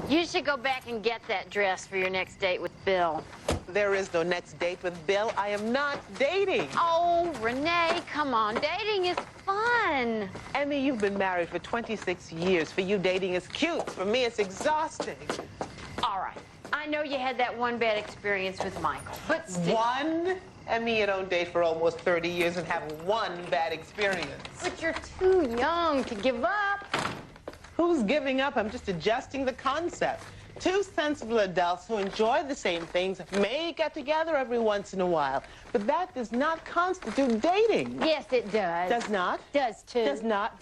You should go back and get that dress for your next date with Bill. There is no next date with Bill. I am not dating. Oh, Renee, come on. Dating is fun. Emmy, you've been married for 26 years. For you, dating is cute. For me, it's exhausting. All right. I know you had that one bad experience with Michael, but still. One? Emmy, you don't date for almost 30 years and have one bad experience. But you're too young to give up. Who's giving up? I'm just adjusting the concept. Two sensible adults who enjoy the same things may get together every once in a while, but that does not constitute dating. Yes, it does. Does not? Does too. Does not.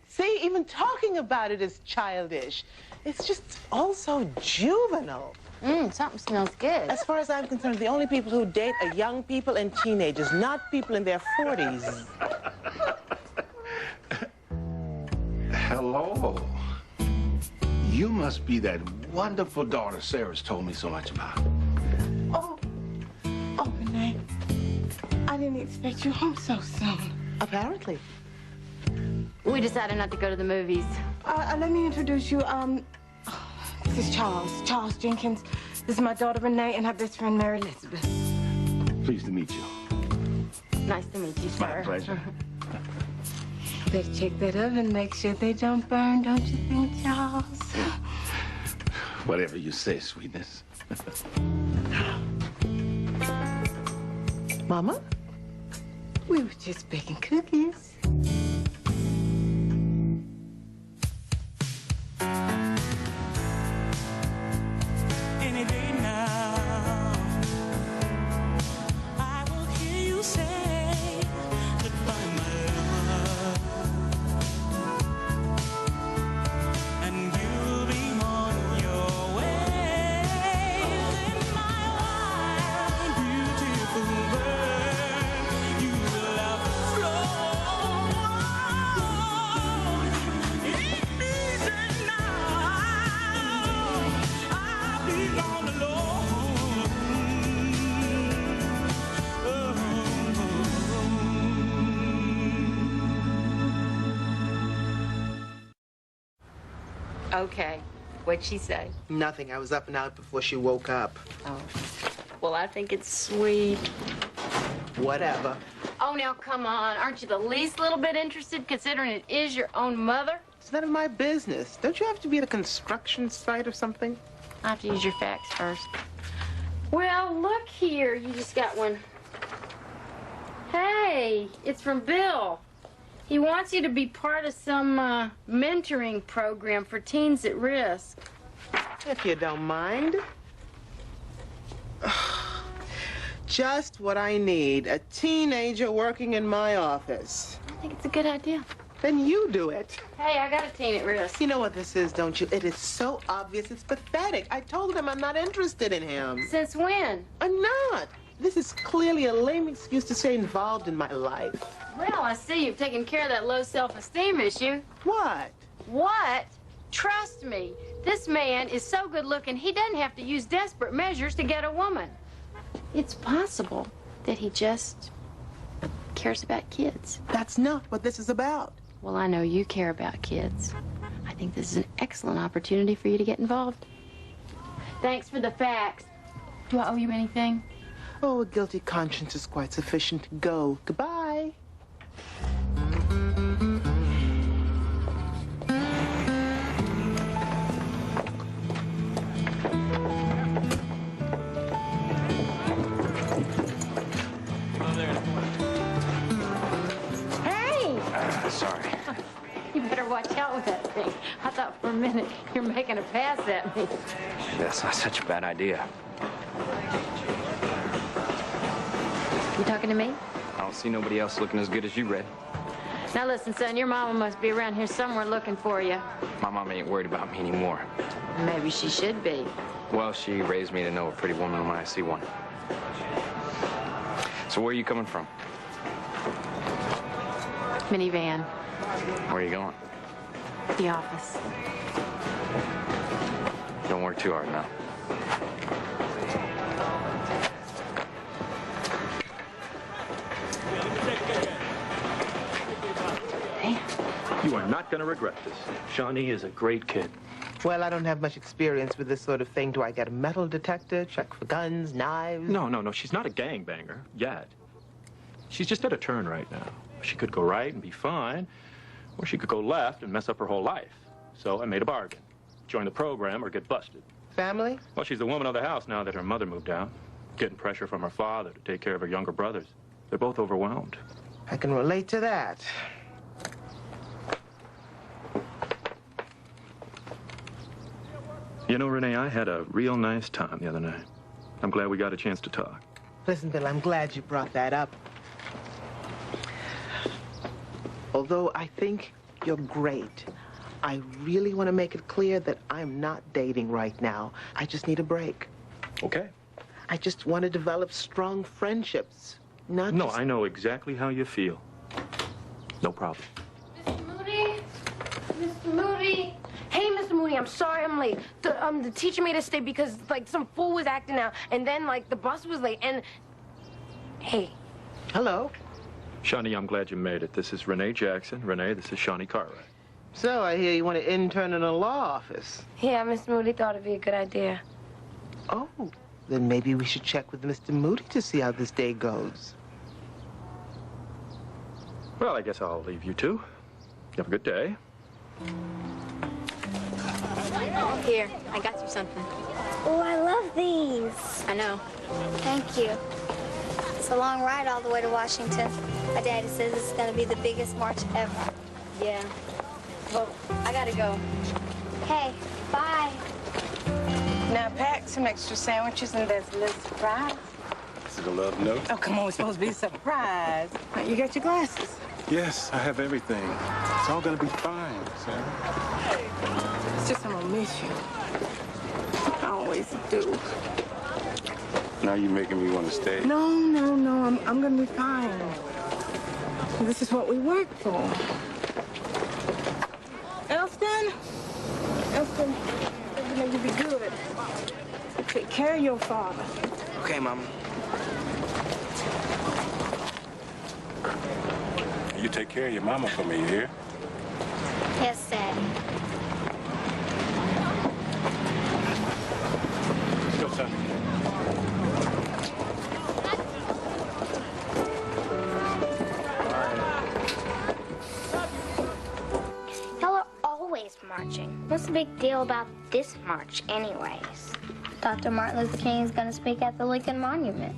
See, even talking about it is childish. It's just also juvenile. Something smells good. As far as I'm concerned, the only people who date are young people and teenagers, not people in their 40s. Hello. You must be that wonderful daughter Sarah's told me so much about. Oh, Renee. I didn't expect you home so soon. Apparently. We decided not to go to the movies. Let me introduce you. This is Charles Jenkins. This is my daughter Renee and her best friend Mary Elizabeth. Pleased to meet you. Nice to meet you, sir. My pleasure. Better check that oven, make sure they don't burn, don't you think, Charles? Whatever you say, sweetness. Mama? We were just baking cookies. Any day now, I will hear you say goodbye, my love, and you'll be on your way. In my wild, beautiful world, you will have flown. It's easy now. I'll be all alone. Okay. What'd she say? Nothing. I was up and out before she woke up. Oh. Well, I think it's sweet. Whatever. Oh, now, come on. Aren't you the least little bit interested, considering it is your own mother? It's none of my business. Don't you have to be at a construction site or something? I have to use your facts first. Well, look here. You just got one. Hey, it's from Bill. He wants you to be part of some mentoring program for teens at risk. If you don't mind. Just what I need. A teenager working in my office. I think it's a good idea. Then you do it. Hey, I got a teen at risk. You know what this is, don't you? It is so obvious, it's pathetic. I told him I'm not interested in him. Since when? I'm not. This is clearly a lame excuse to stay involved in my life. Well, I see you've taken care of that low self-esteem issue. What? What? Trust me, this man is so good looking, he doesn't have to use desperate measures to get a woman. It's possible that he just cares about kids. That's not what this is about. Well, I know you care about kids. I think this is an excellent opportunity for you to get involved. Thanks for the facts. Do I owe you anything? Oh, a guilty conscience is quite sufficient. Go. Goodbye. Hey! Sorry. You better watch out with that thing. I thought for a minute you're making a pass at me. That's not such a bad idea. You talking to me? I don't see nobody else looking as good as you, Red. Now listen, son, your mama must be around here somewhere looking for you. My mom ain't worried about me anymore. Maybe she should be. Well, she raised me to know a pretty woman when I see one. So where are you coming from? Minivan. Where are you going? The office. Don't work too hard now. Hey, You are not going to regret this. Shawnee is a great kid. Well, I don't have much experience with this sort of thing. Do I get a metal detector, check for guns, knives? No. She's not a gangbanger yet. She's just at a turn right now. She could go right and be fine, or she could go left and mess up her whole life. So I made a bargain. Join the program or get busted. Family? Well, she's the woman of the house now that her mother moved out. Getting pressure from her father to take care of her younger brothers. They're both overwhelmed. I can relate to that. You know, Renee, I had a real nice time the other night. I'm glad we got a chance to talk. Listen, Bill, I'm glad you brought that up. Although I think you're great, I really want to make it clear that I'm not dating right now. I just need a break. Okay. I just want to develop strong friendships. Not No, just... I know exactly how you feel. No problem. Mr. Moody? Mr. Moody? Hey, Mr. Moody, I'm sorry I'm late. The teacher made us stay because, like, some fool was acting out, and then, like, the bus was late, and... Hey. Hello. Shawnee, I'm glad you made it. This is Renee Jackson. Renee, this is Shawnee Cartwright. So I hear you want to intern in a law office. Yeah, Mr. Moody thought it'd be a good idea. Oh, then maybe we should check with Mr. Moody to see how this day goes. Well, I guess I'll leave you two. You have a good day. Here, I got you something. Oh, I love these. I know. Thank you. It's a long ride all the way to Washington. My daddy says it's going to be the biggest march ever. Yeah. Well, I gotta go. Okay, bye. Now pack some extra sandwiches, and there's a little surprise. Is it a love note? Oh, come on, it's supposed to be a surprise. Now, you got your glasses. Yes, I have everything. It's all gonna be fine, Sarah. It's just I'm gonna miss you. I always do. Now you're making me want to stay. No, I'm gonna be fine. This is what we work for. Elston, you're gonna be good. Take care of your father. Okay, Mama. You take care of your mama for me, you hear? Yes, Daddy. Let's go, son. Y'all are always marching. What's the big deal about this march, anyways? Dr. Martin Luther King is going to speak at the Lincoln Monument.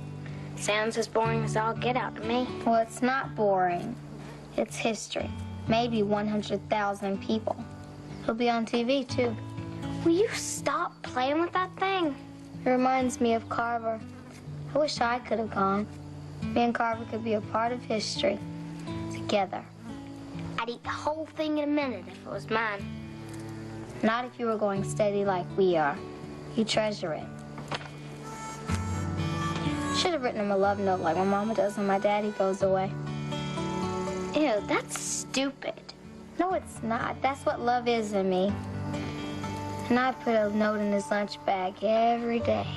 Sounds as boring as all get out to me. Well, it's not boring. It's history. Maybe 100,000 people. He'll be on TV, too. Will you stop playing with that thing? It reminds me of Carver. I wish I could have gone. Me and Carver could be a part of history. Together. I'd eat the whole thing in a minute if it was mine. Not if you were going steady like we are. You treasure it. Should have written him a love note like my mama does when my daddy goes away. Ew, that's stupid. No, it's not. That's what love is in me. And I put a note in his lunch bag every day.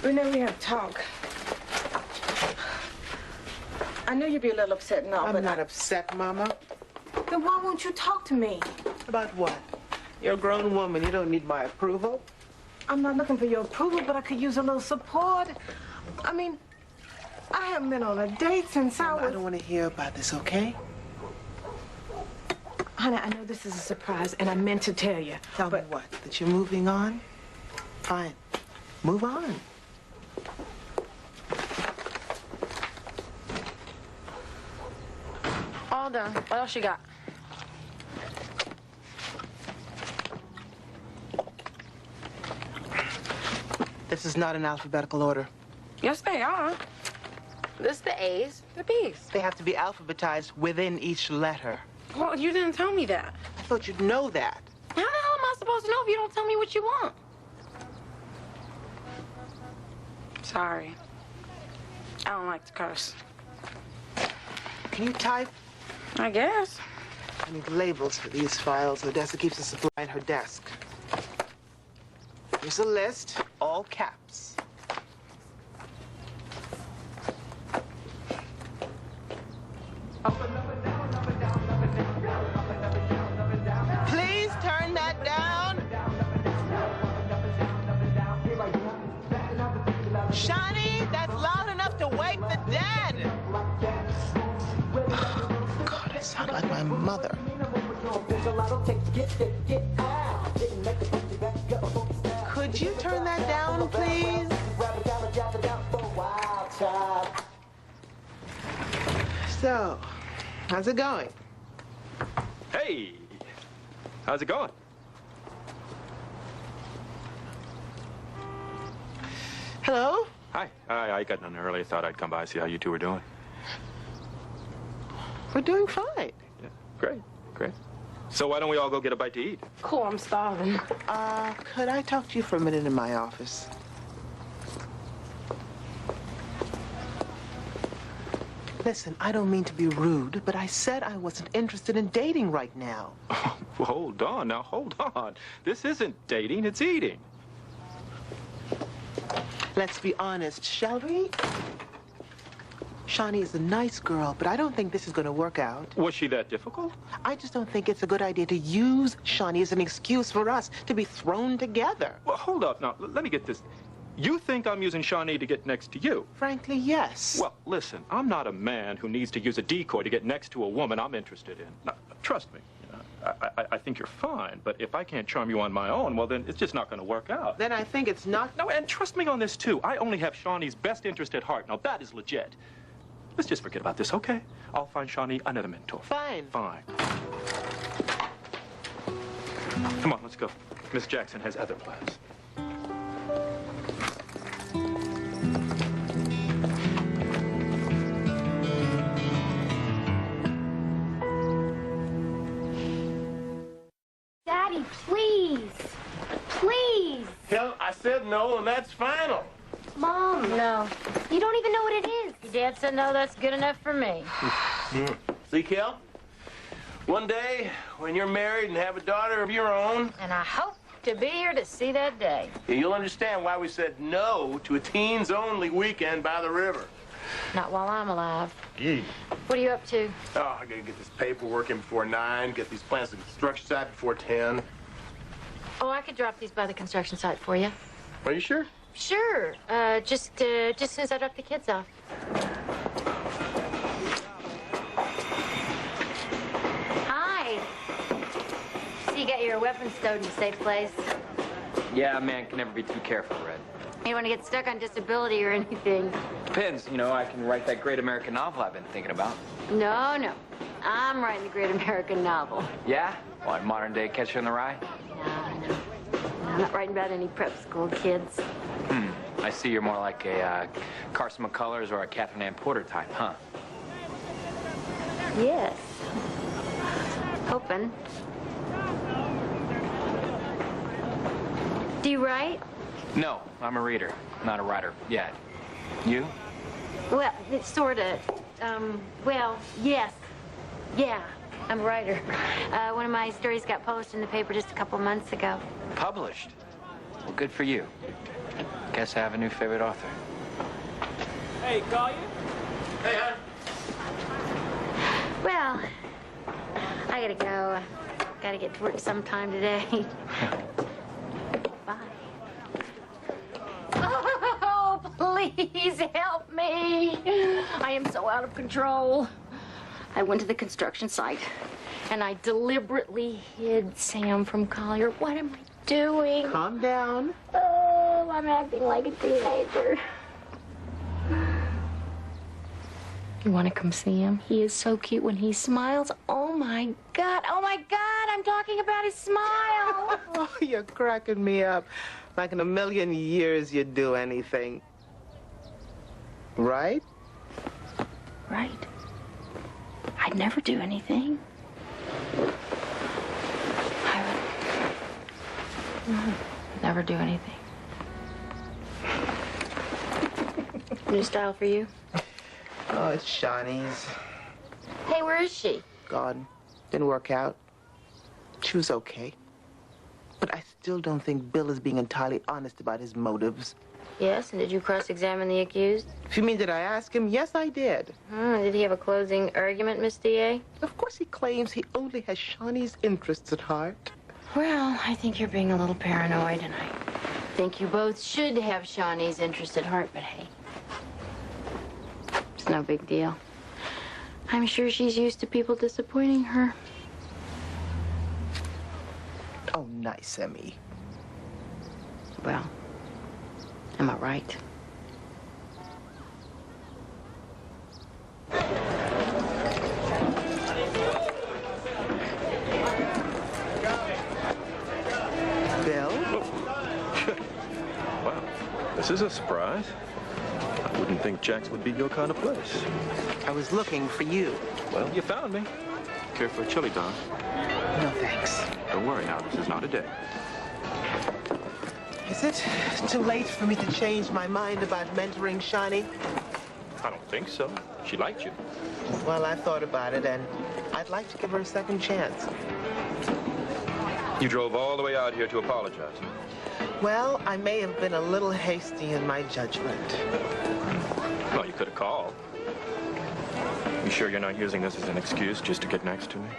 Renee, we have to talk. I know you'd be a little upset and all, I'm but not upset, Mama. Then why won't you talk to me? About what? You're a grown woman. You don't need my approval. I'm not looking for your approval, but I could use a little support. I mean, I haven't been on a date since I Mama, was... I don't want to hear about this, okay? Honey, I know this is a surprise, and I meant to tell you. Tell me what? That you're moving on? Fine. Move on. All done. What else you got? This is not in alphabetical order. Yes, they are. This the A's, the B's. They have to be alphabetized within each letter. Well, you didn't tell me that. I thought you'd know that. How the hell am I supposed to know if you don't tell me what you want? Sorry. I don't like to curse. Can you type? I guess. I need labels for these files. Odessa keeps a supply at her desk. Here's a list, all caps. Please turn that down. Shawnee, that's loud enough to wake the dead. God, I sound like my mother. Could you turn that down, please? So, how's it going? Hey, how's it going? Hello? Hi. I got in early. Thought I'd come by, see how you two were doing. We're doing fine. Yeah, great, great. So why don't we all go get a bite to eat? Cool, I'm starving. Could I talk to you for a minute in my office? Listen, I don't mean to be rude, but I said I wasn't interested in dating right now. Oh, well, hold on now, hold on. This isn't dating, it's eating. Let's be honest, shall we? Shawnee is a nice girl, but I don't think this is going to work out. Was she that difficult? I just don't think it's a good idea to use Shawnee as an excuse for us to be thrown together. Well, hold up now. Let me get this. You think I'm using Shawnee to get next to you? Frankly, yes. Well, listen, I'm not a man who needs to use a decoy to get next to a woman I'm interested in. Now, trust me. I think you're fine, but if I can't charm you on my own, well, then it's just not going to work out. Then I think it's not... No, and trust me on this, too. I only have Shawnee's best interest at heart. Now, that is legit. Let's just forget about this, okay? I'll find Shawnee another mentor. Fine. Fine. Come on, let's go. Miss Jackson has other plans. Daddy, please. Please. Hell, I said no, and that's final. Mom. No. You don't even know what it is. Your dad said no, that's good enough for me. See, Kel? One day, when you're married and have a daughter of your own, And I hope to be here to see that day. you'll understand why we said no to a teens-only weekend by the river. Not while I'm alive. Gee. What are you up to? Oh, I gotta get this paperwork in before 9, get these plans to the construction site before 10. Oh, I could drop these by the construction site for you. Are you sure? Sure. Just as soon as I drop the kids off. Hi. So you got your weapons stowed in a safe place? Yeah, a man can never be too careful, Red. You don't want to get stuck on disability or anything. Depends, you know, I can write that great American novel I've been thinking about. No, no. I'm writing the great American novel. Yeah? What, modern day Catcher in the Rye? No. I'm not writing about any prep school kids. I see you're more like a Carson McCullers or a Catherine Ann Porter type, huh? Yes. Hoping. Do you write? No, I'm a reader, not a writer yet. You? Well, it's sort of. Well, yes. Yeah, I'm a writer. One of my stories got published in the paper just a couple months ago. Published? Well, good for you. Guess I have a new favorite author. Hey, call you? Hey, hon. Well, I gotta go. Gotta get to work sometime today. Bye. Oh, please help me. I am so out of control. I went to the construction site, and I deliberately hid Sam from Collier. What am I doing? Calm down. Oh, I'm acting like a teenager. You want to come see him? He is so cute when he smiles. Oh, my God. Oh, my God. I'm talking about his smile. Oh, you're cracking me up. Like in a million years you'd do anything. Right? Right. I'd never do anything. I would never do anything. New style for you? Oh, it's Shawnee's. Hey, where is she? God, didn't work out. She was okay. But I still don't think Bill is being entirely honest about his motives. Yes, and did you cross-examine the accused? If you mean, did I ask him? Yes, I did. Did he have a closing argument, Miss D.A.? Of course he claims he only has Shawnee's interests at heart. Well, I think you're being a little paranoid, and I think you both should have Shawnee's interest at heart, but hey, it's no big deal. I'm sure she's used to people disappointing her. Oh, nice, Emmy. Well, am I right? Bill? Wow, this is a surprise. I wouldn't think Jack's would be your kind of place. I was looking for you. Well, you found me. Care for a chili, Don? No, thanks. Don't worry now, this is not a date. Is it too late for me to change my mind about mentoring Shawnee? I don't think so. She liked you. Well, I've thought about it, and I'd like to give her a second chance. You drove all the way out here to apologize. Well, I may have been a little hasty in my judgment. Well, you could have called. You sure you're not using this as an excuse just to get next to me?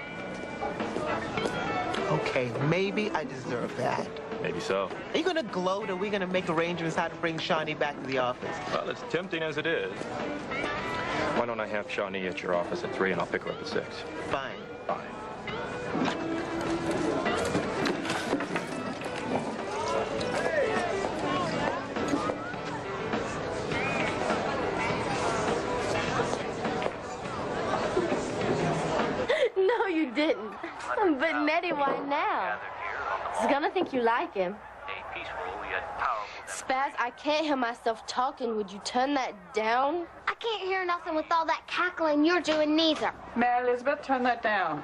Okay, maybe I deserve that. Maybe so. Are you going to gloat, or are we going to make arrangements how to bring Shawnee back to the office? Well, as tempting as it is. Why don't I have Shawnee at your office at 3 and I'll pick her up at 6? Fine. Fine. No, you didn't. But Nettie, why now? He's gonna think you like him. Spaz, I can't hear myself talking. Would you turn that down? I can't hear nothing with all that cackling you're doing neither. Mary Elizabeth, turn that down.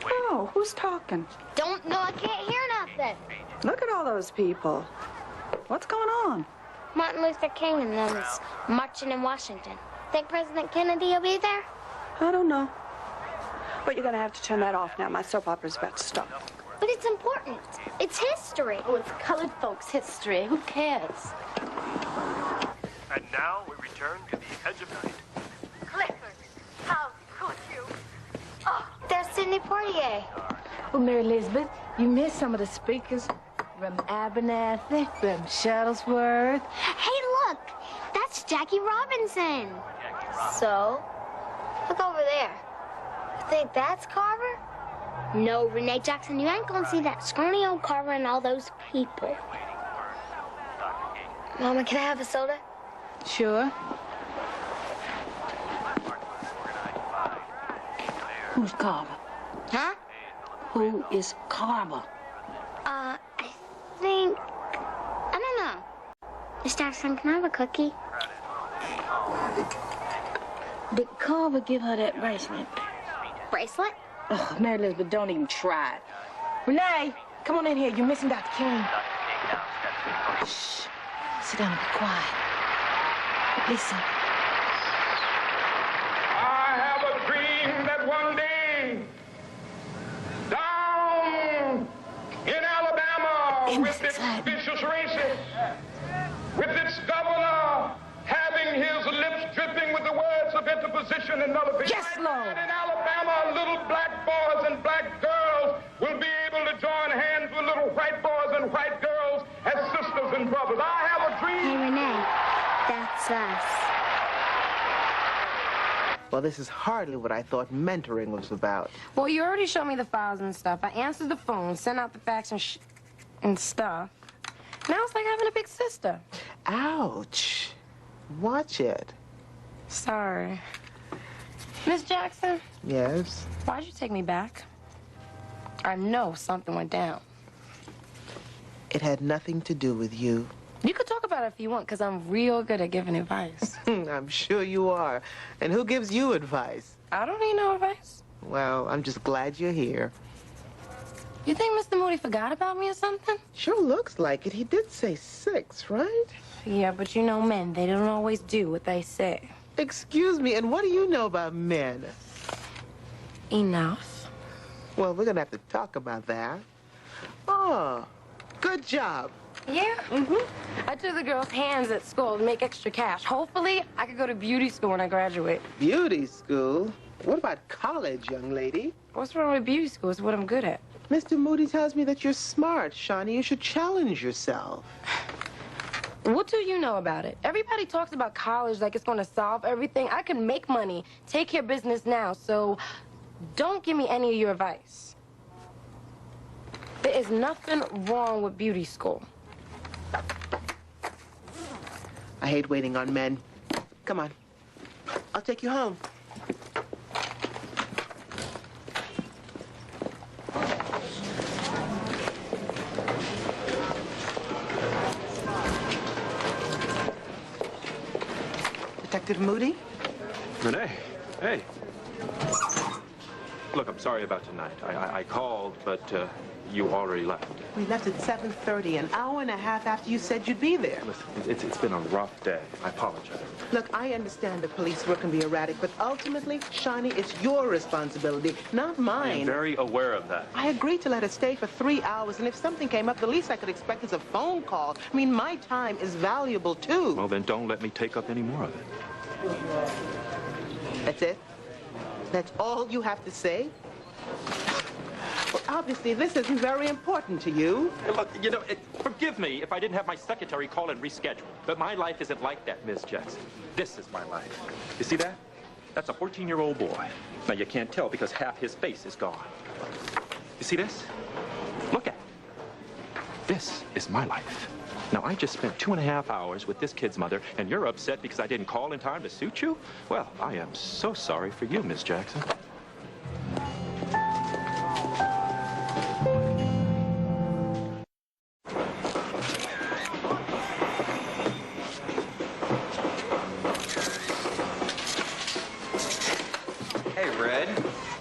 Oh, who's talking? Don't know, I can't hear nothing. Look at all those people. What's going on? Martin Luther King and them is marching in Washington. Think President Kennedy will be there? I don't know. But you're gonna have to turn that off now. My soap opera's about to start. But it's important. It's history. Oh, it's colored folks' history. Who cares? And now we return to the edge of night. Clifford, how could you? Oh, there's Sidney Poitier. Well, Mary Elizabeth, you missed some of the speakers. From Abernathy, from Shuttlesworth. Hey, look! That's Jackie Robinson. So? Look over there. You think that's Carver? No, Renee Jackson, you ain't gonna see that scrawny old Carver and all those people. Mama, can I have a soda? Sure. Who's Carver? Huh? Who is Carver? I think... I don't know. Miss Jackson, can I have a cookie? Did Carver give her that bracelet? Bracelet? Oh, Mary Elizabeth, don't even try it. Renee, come on in here. You're missing Dr. King. Shh. Sit down and be quiet. Listen. I have a dream that one day, down in Alabama, with its vicious races, with its governor having his lips dripping with the words of interposition and nullification. Yes, Lord. In Alabama, little black boys and black girls will be able to join hands with little white boys and white girls as sisters and brothers. I have a dream. Hey, Renee, that's us. Well, this is hardly what I thought mentoring was about. Well, you already showed me the files and stuff. I answered the phone, sent out the fax and stuff. Now it's like having a big sister. Ouch. Watch it. Sorry. Miss Jackson? Yes? Why'd you take me back? I know something went down. It had nothing to do with you. You could talk about it if you want, because I'm real good at giving advice. I'm sure you are. And who gives you advice? I don't need no advice. Well, I'm just glad you're here. You think Mr. Moody forgot about me or something? Sure looks like it. He did say 6, right? Yeah, but you know men, they don't always do what they say. Excuse me, and what do you know about men? Enough. Well, we're gonna have to talk about that. Oh, good job. Yeah? Mm-hmm. I took the girls' hands at school to make extra cash. Hopefully, I could go to beauty school when I graduate. Beauty school? What about college, young lady? What's wrong with beauty school? It's what I'm good at. Mr. Moody tells me that you're smart, Shawnee. You should challenge yourself. What do you know about it? Everybody talks about college like it's going to solve everything. I can make money, take care of business now, so don't give me any of your advice. There is nothing wrong with beauty school. I hate waiting on men. Come on. I'll take you home. Detective Moody? Renee, hey. Look, I'm sorry about tonight. I called, but you already left. We left at 7:30, an hour and a half after you said you'd be there. Listen, it's been a rough day. I apologize. Look, I understand the police work can be erratic, but ultimately, Shawnee, it's your responsibility, not mine. I'm very aware of that. I agreed to let her stay for 3 hours, and if something came up, the least I could expect is a phone call. I mean, my time is valuable, too. Well, then don't let me take up any more of it. That's it? That's all you have to say? Well, obviously, this isn't very important to you. Hey, look, you know, forgive me if I didn't have my secretary call and reschedule, but my life isn't like that, Miss Jackson. This is my life. You see that? That's a 14-year-old boy. Now, you can't tell because half his face is gone. You see this? Look at it. This is my life. Now, I just spent 2.5 hours with this kid's mother, and you're upset because I didn't call in time to suit you? Well, I am so sorry for you, Miss Jackson. Hey, Red.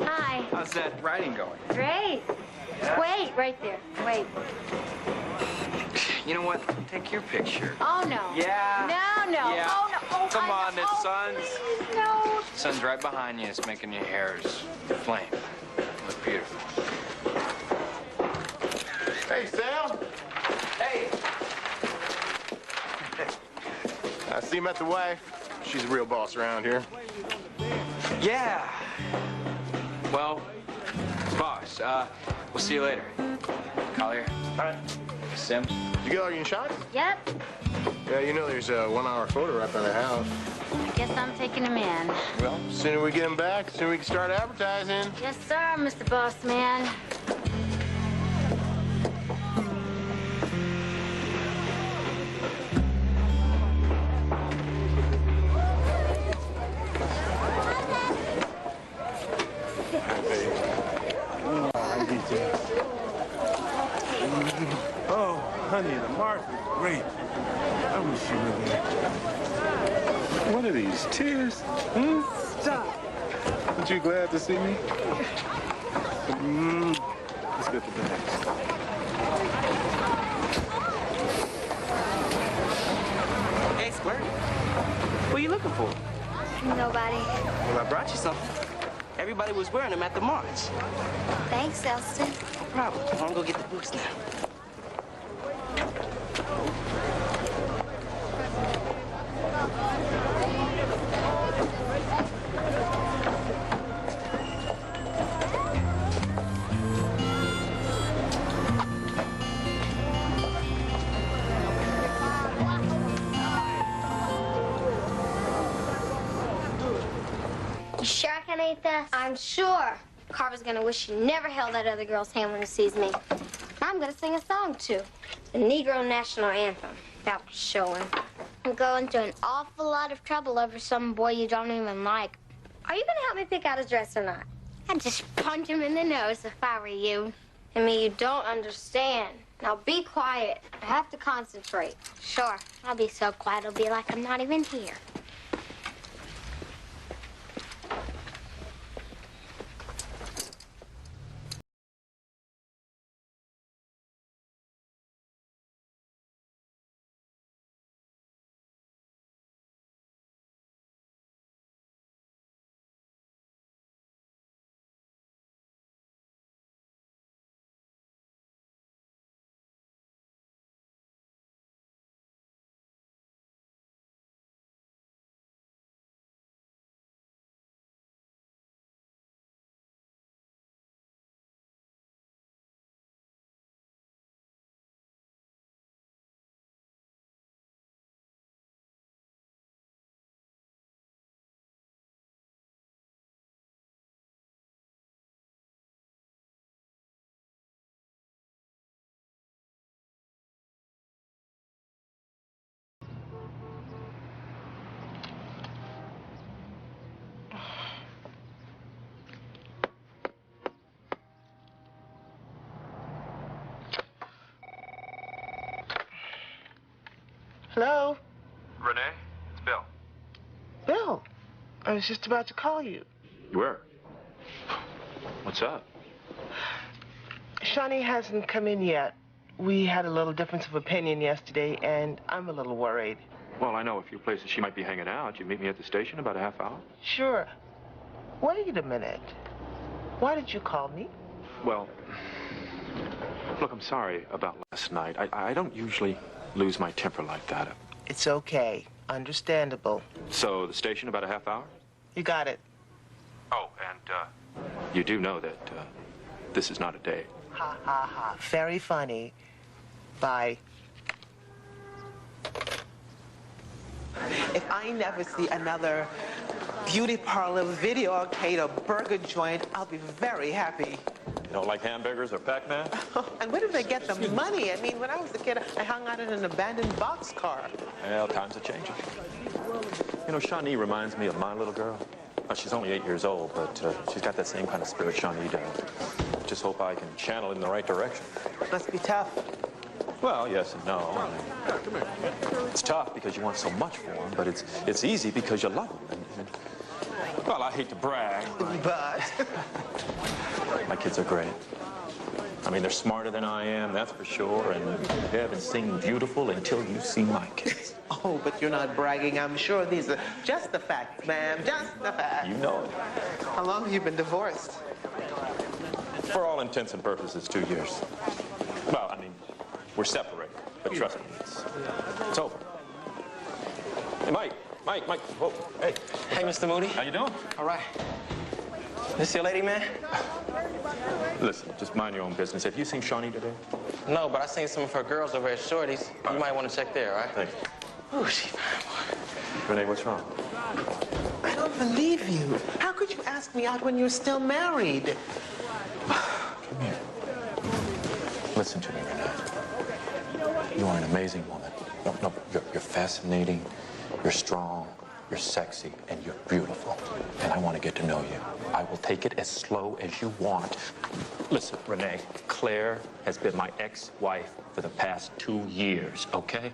Hi. How's that writing going? Great. Wait, right there. Wait. You know what? Take your picture. Oh, no. Yeah. No, no. Yeah. Oh, no. Oh, Come on, the sun's... Please, no. Sun's right behind you. It's making your hairs flame. Look beautiful. Hey, Sam. Hey. I see you met the wife. She's a real boss around here. Yeah. Well, boss, we'll see you later. Collier. All right. Sims. You get all your shots? Yep. Yeah, you know there's a 1-hour photo right by the house. I guess I'm taking him in. Well, the sooner we get him back, the sooner we can start advertising. Yes, sir, Mr. Boss Man. Oh, honey, the mark is great. I wish you were there. What are these, tears? Stop. Aren't you glad to see me? Let's get the bags. Hey, Squirt. What are you looking for? Nobody. Well, I brought you something. Everybody was wearing them at the march. Thanks, Elston. No problem. I'm gonna go get the books now. You sure I can eat this? I'm sure. Carver's gonna wish he never held that other girl's hand when he sees me. I'm gonna sing a song, too. The Negro National Anthem. That'll show him. I'm going through an awful lot of trouble over some boy you don't even like. Are you gonna help me pick out his dress or not? I'd just punch him in the nose if I were you. I mean, you don't understand. Now be quiet. I have to concentrate. Sure, I'll be so quiet it'll be like I'm not even here. Hello? Renee, it's Bill. Bill, I was just about to call you. You were? What's up? Shawnee hasn't come in yet. We had a little difference of opinion yesterday, and I'm a little worried. Well, I know a few places she might be hanging out. You meet me at the station about a half hour? Sure. Wait a minute. Why did you call me? Well, look, I'm sorry about last night. I don't usually lose my temper like that. It's okay. Understandable. So, the station about a half hour? You got it. Oh, and, you do know that, this is not a date. Ha, ha, ha. Very funny. Bye. If I never see another beauty parlor, video arcade, or burger joint, I'll be very happy. You don't like hamburgers or Pac-Man? And where do they get the money? I mean, when I was a kid, I hung out in an abandoned boxcar. Well, times are changing. You know, Shawnee reminds me of my little girl. She's only 8 years old, but she's got that same kind of spirit Shawnee does. Just hope I can channel it in the right direction. Must be tough. Well, yes and no. I mean, it's tough because you want so much for them, but it's easy because you love them. Well, I hate to brag, but my kids are great. I mean, they're smarter than I am, that's for sure, and they haven't seen beautiful until you see my kids. Oh, but you're not bragging, I'm sure. These are just the facts, ma'am, just the facts. You know it. How long have you been divorced? For all intents and purposes, 2 years. Well, I mean, we're separated, but trust me, it's over. Hey, Mike, whoa, hey. Hey, Mr. Moody. How you doing? All right. This your lady, man? Listen, just mind your own business. Have you seen Shawnee today? No, but I seen some of her girls over at Shorty's. You might want to check there, all right? Thank you. Oh, she fine. Renee, what's wrong? I don't believe you. How could you ask me out when you're still married? Come here. Listen to me, Renee. You are an amazing woman. No, you're fascinating, you're strong, you're sexy, and you're beautiful. And I want to get to know you. I will take it as slow as you want. Listen, Renee, Claire has been my ex-wife for the past 2 years, okay?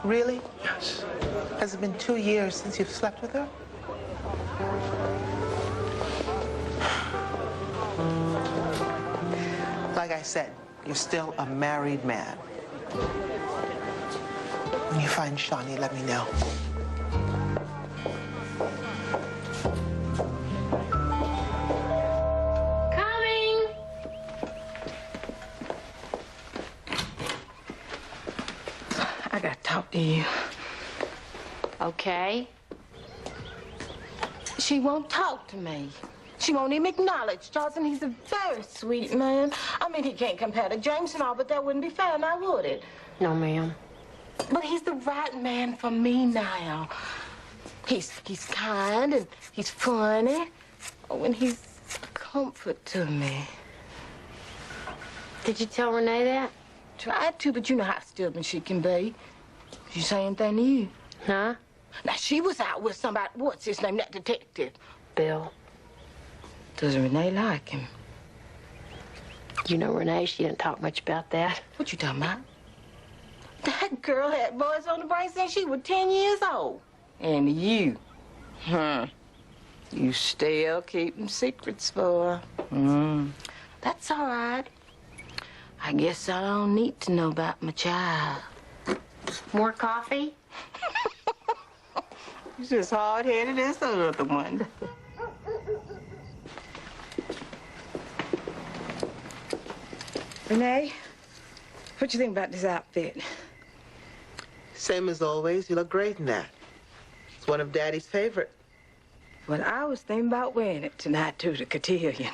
Really? Yes. Has it been 2 years since you've slept with her? Like I said, you're still a married man. When you find Shawnee, let me know. Coming! I gotta talk to you. Okay. She won't talk to me. She won't even acknowledge Charles, and he's a very sweet man. I mean, he can't compare to James and all, but that wouldn't be fair, now would it? No, ma'am. But he's the right man for me now. He's kind and he's funny. Oh, and he's a comfort to me. Did you tell Renee that? Tried to, but you know how stubborn she can be. She say anything to you. Huh? Now, she was out with somebody, what's his name, that detective? Bill. Does Renee like him? You know Renee, she didn't talk much about that. What you talking about? That girl had boys on the brain since she was 10 years old. And you, you still keeping secrets for her. That's all right. I guess I don't need to know about my child. More coffee? She's as hard-headed as the other one. Renee, what you think about this outfit? Same as always, you look great in that. It's one of Daddy's favorite. Well, I was thinking about wearing it tonight to the cotillion.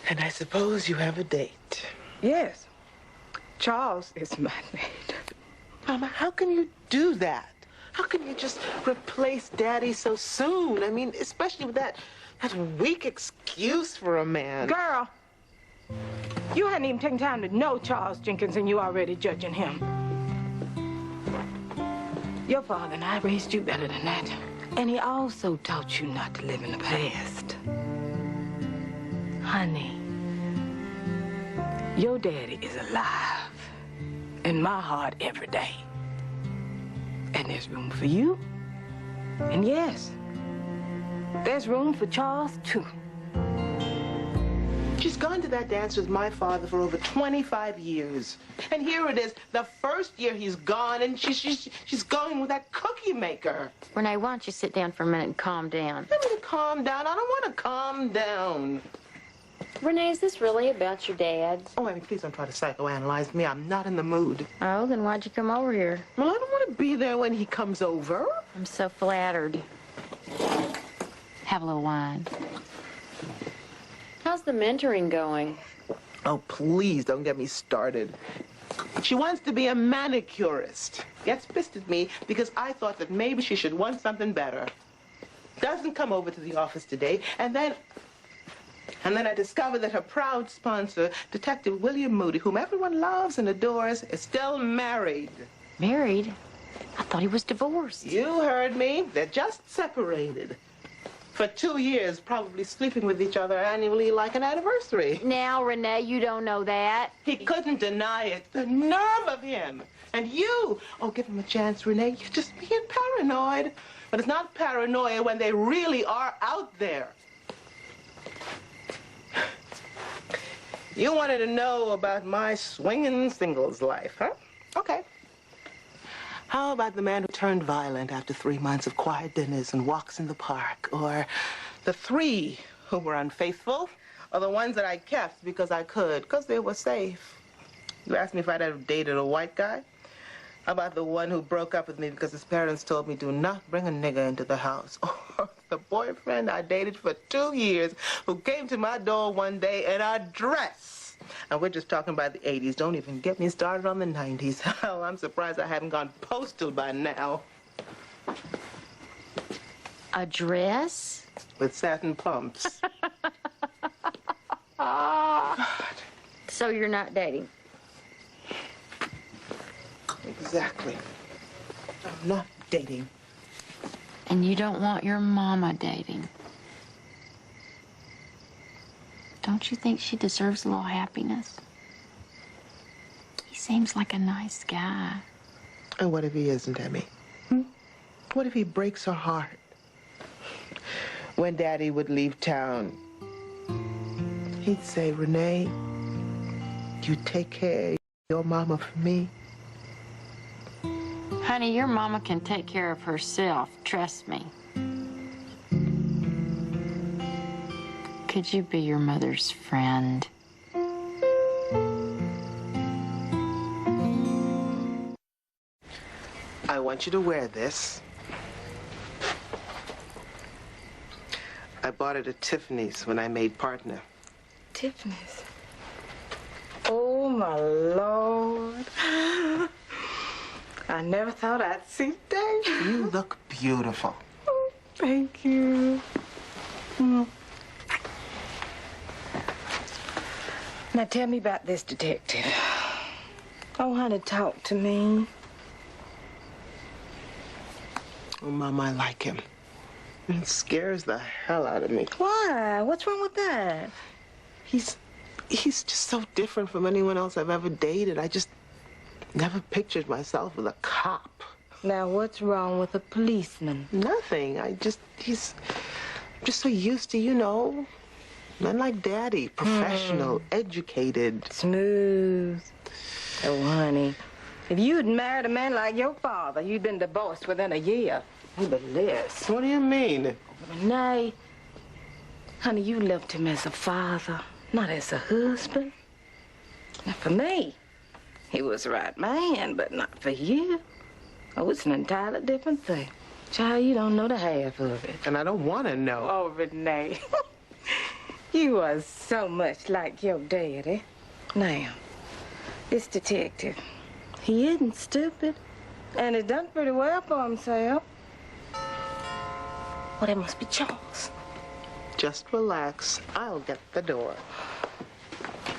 And I suppose you have a date. Yes. Charles is my mate. Mama, how can you do that? How can you just replace Daddy so soon? I mean, especially with that weak excuse for a man. Girl, you hadn't even taken time to know Charles Jenkins and you already judging him. Your father and I raised you better than that. And he also taught you not to live in the past. Honey, your daddy is alive in my heart every day. And there's room for you. And yes, there's room for Charles, too. She's gone to that dance with my father for over 25 years. And here it is, the first year he's gone, and she's going with that cookie maker. Renee, why don't you sit down for a minute and calm down? Let me calm down. I don't want to calm down. Renee, is this really about your dad? Oh, Amy, please don't try to psychoanalyze me. I'm not in the mood. Oh, then why'd you come over here? Well, I don't want to be there when he comes over. I'm so flattered. Have a little wine. How's the mentoring going? Oh, please don't get me started. She wants to be a manicurist. Gets pissed at me because I thought that maybe she should want something better. Doesn't come over to the office today, and then I discovered that her proud sponsor, Detective William Moody, whom everyone loves and adores, is still married. Married? I thought he was divorced. You heard me. They're just separated. For 2 years, probably sleeping with each other annually like an anniversary. Now, Renee, you don't know that. He couldn't deny it. The nerve of him. And you, oh, give him a chance, Renee. You're just being paranoid. But it's not paranoia when they really are out there. You wanted to know about my swinging singles life, huh? Okay. How about the man who turned violent after 3 months of quiet dinners and walks in the park? Or the 3 who were unfaithful? Or the ones that I kept because I could, because they were safe? You asked me if I'd ever dated a white guy? How about the one who broke up with me because his parents told me, do not bring a nigger into the house? Or the boyfriend I dated for 2 years who came to my door one day in a dress? And we're just talking about the 80s. Don't even get me started on the 90s. Hell, I'm surprised I haven't gone postal by now. A dress? With satin pumps. So you're not dating? Exactly. I'm not dating. And you don't want your mama dating? Don't you think she deserves a little happiness? He seems like a nice guy. And what if he isn't, Emmy? What if he breaks her heart? When Daddy would leave town, he'd say, Renee, you take care of your mama for me. Honey, your mama can take care of herself. Trust me. Could you be your mother's friend? I want you to wear this. I bought it at Tiffany's when I made partner. Tiffany's? Oh, my Lord. I never thought I'd see that. You look beautiful. Oh, thank you. Now tell me about this detective. Oh, honey, talk to me. Oh, Mom, I like him. It scares the hell out of me. Why? What's wrong with that? He's just so different from anyone else I've ever dated. I just never pictured myself with a cop. Now, what's wrong with a policeman? Nothing. He's just so used to, you know, men like Daddy, professional, educated. Smooth. Oh, honey, if you'd married a man like your father, you'd been divorced within a year. But this. What do you mean? Renee, honey, you loved him as a father, not as a husband. Now, for me, he was the right man, but not for you. Oh, it's an entirely different thing. Child, you don't know the half of it. And I don't want to know. Oh, Renee, you are so much like your daddy. Now, this detective, he isn't stupid, and he's done pretty well for himself. Well, that must be Charles. Just relax. I'll get the door.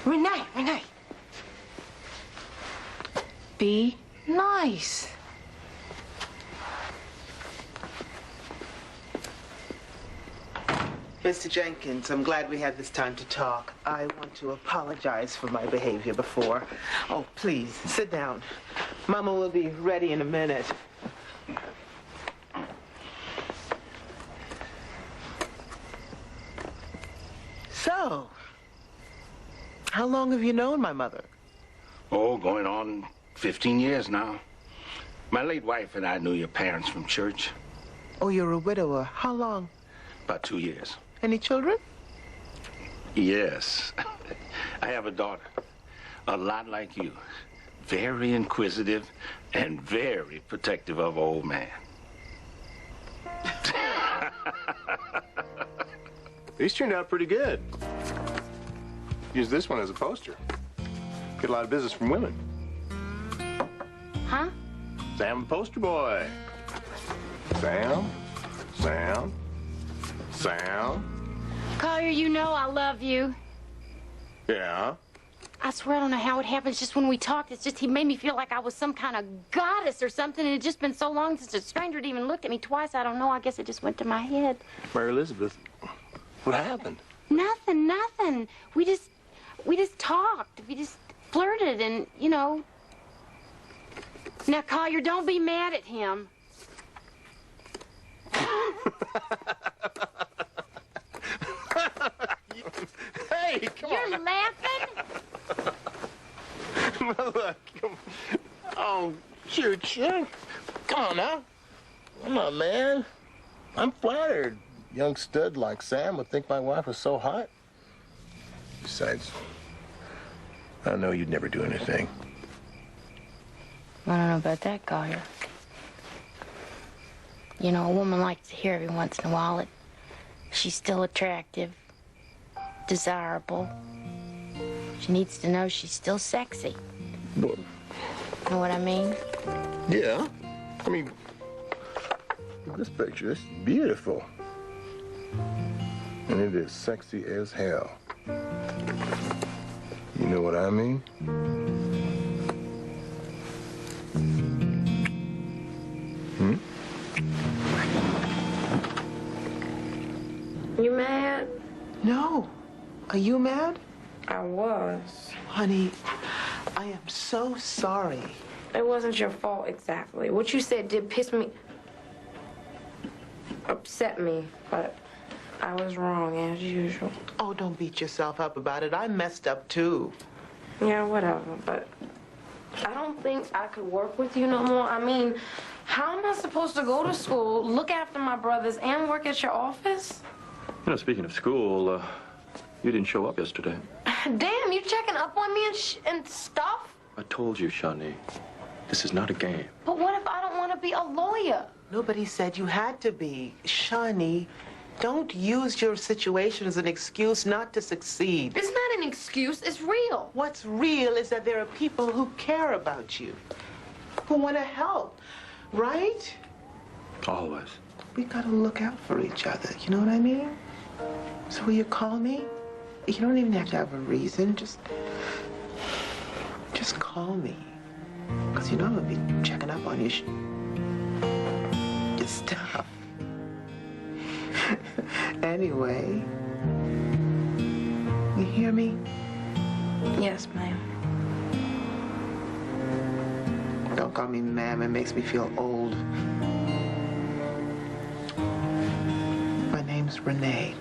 Renee. Be nice. Mr. Jenkins, I'm glad we had this time to talk. I want to apologize for my behavior before. Oh, please, sit down. Mama will be ready in a minute. So, how long have you known my mother? Oh, going on 15 years now. My late wife and I knew your parents from church. Oh, you're a widower. How long? About 2 years. Any children? Yes. I have a daughter, a lot like you. Very inquisitive and very protective of old man. These turned out pretty good. Use this one as a poster. Get a lot of business from women. Huh? Sam the poster boy. Sam, Sam, Sam. Collier, you know I love you. Yeah? I swear I don't know how it happens. Just when we talked, it's just he made me feel like I was some kind of goddess or something. And it had just been so long since a stranger had even looked at me twice. I don't know. I guess it just went to my head. Mary Elizabeth, what happened? Nothing, nothing. We just talked. We just flirted and, you know. Now, Collier, don't be mad at him. Hey, come You're on. laughing? Look, oh, shoot. Come on now. I'm not mad. I'm flattered. Young stud like Sam would think my wife was so hot. Besides, I know you'd never do anything. I don't know about that, Collier. You know, a woman likes to hear every once in a while that she's still attractive, desirable. She needs to know she's still sexy. What? Know what I mean? Yeah. I mean, this picture is beautiful. And it is sexy as hell. You know what I mean? Hmm? You mad? No. Are you mad? I was. Honey, I am so sorry. It wasn't your fault exactly. What you said did upset me, but I was wrong as usual. Oh, don't beat yourself up about it. I messed up too. Yeah, whatever, but I don't think I could work with you no more. I mean, how am I supposed to go to school, look after my brothers, and work at your office? You know, speaking of school, you didn't show up yesterday. Damn, you checking up on me and stuff? I told you, Shawnee, this is not a game. But what if I don't want to be a lawyer? Nobody said you had to be. Shawnee, don't use your situation as an excuse not to succeed. It's not an excuse, it's real. What's real is that there are people who care about you, who want to help, right? Always. We gotta look out for each other, you know what I mean? So will you call me? You don't even have to have a reason, just call me. Because you know I'm gonna be checking up on your stuff. Anyway, you hear me? Yes, ma'am. Don't call me ma'am, it makes me feel old. My name's Renee.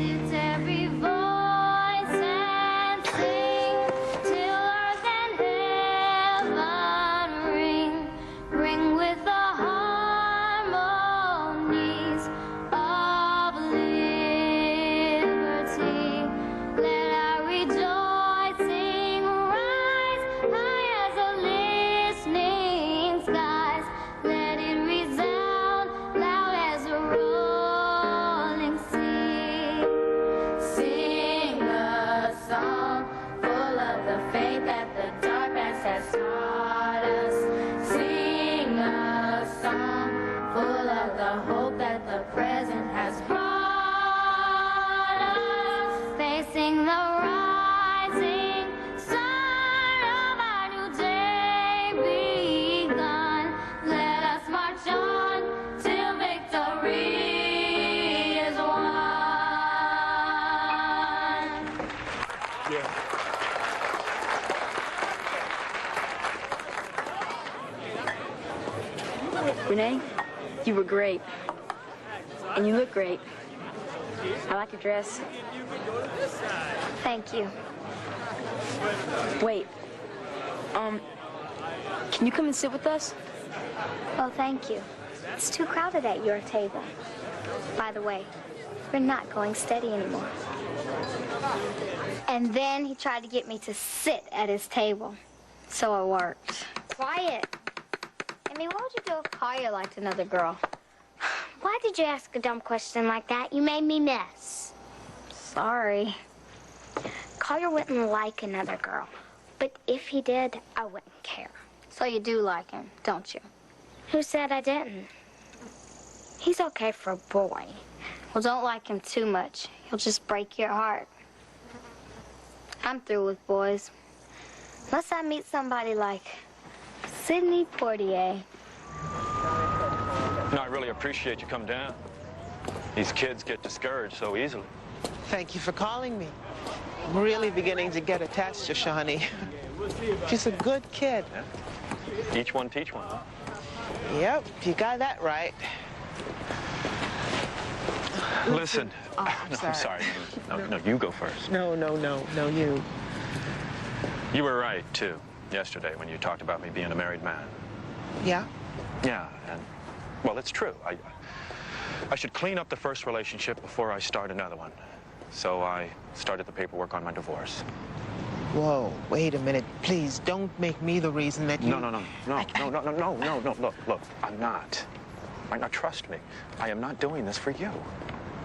It's every voice and sing till earth and heaven ring with the harmonies of liberty. Let our rejoicing rise high as the listening skies. Let it resound loud as a rolling sea. Sing a song full of the faith that the darkness has taught us. Sing a song full of the hope that the present has brought us. Facing the rising sun of our new day begun. Let us march on till victory is won. Renee, you were great. And you look great. I like your dress. Thank you. Wait. Can you come and sit with us? Well, thank you. It's too crowded at your table. By the way, we're not going steady anymore. And then he tried to get me to sit at his table. So it worked. Quiet. I mean, what would you do if Collier liked another girl? Why did you ask a dumb question like that? You made me miss. Sorry. Collier wouldn't like another girl. But if he did, I wouldn't care. So you do like him, don't you? Who said I didn't? He's okay for a boy. Well, don't like him too much. He'll just break your heart. I'm through with boys. Unless I meet somebody like Sidney Poitier. No, I really appreciate you coming down. These kids get discouraged so easily. Thank you for calling me. I'm really beginning to get attached to Shawnee. She's a good kid. Yeah. Each one teach one, huh? Yep, you got that right. Listen. Oh, I'm sorry. No, you go first. No, you. You were right, too, yesterday when you talked about me being a married man. Yeah? Yeah, and, well, it's true. I should clean up the first relationship before I start another one. So I started the paperwork on my divorce. Whoa, wait a minute. Please, don't make me the reason that you... No, look, I'm not. Right, now, trust me. I am not doing this for you.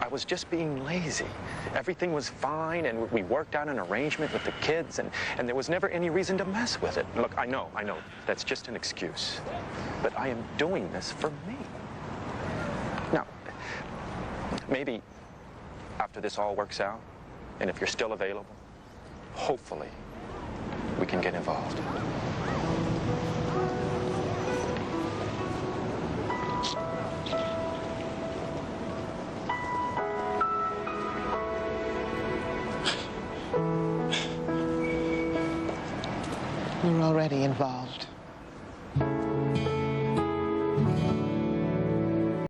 I was just being lazy. Everything was fine, and we worked out an arrangement with the kids, and there was never any reason to mess with it. Look, I know, that's just an excuse. But I am doing this for me. Now, maybe after this all works out, and if you're still available, hopefully, we can get involved. We're already involved.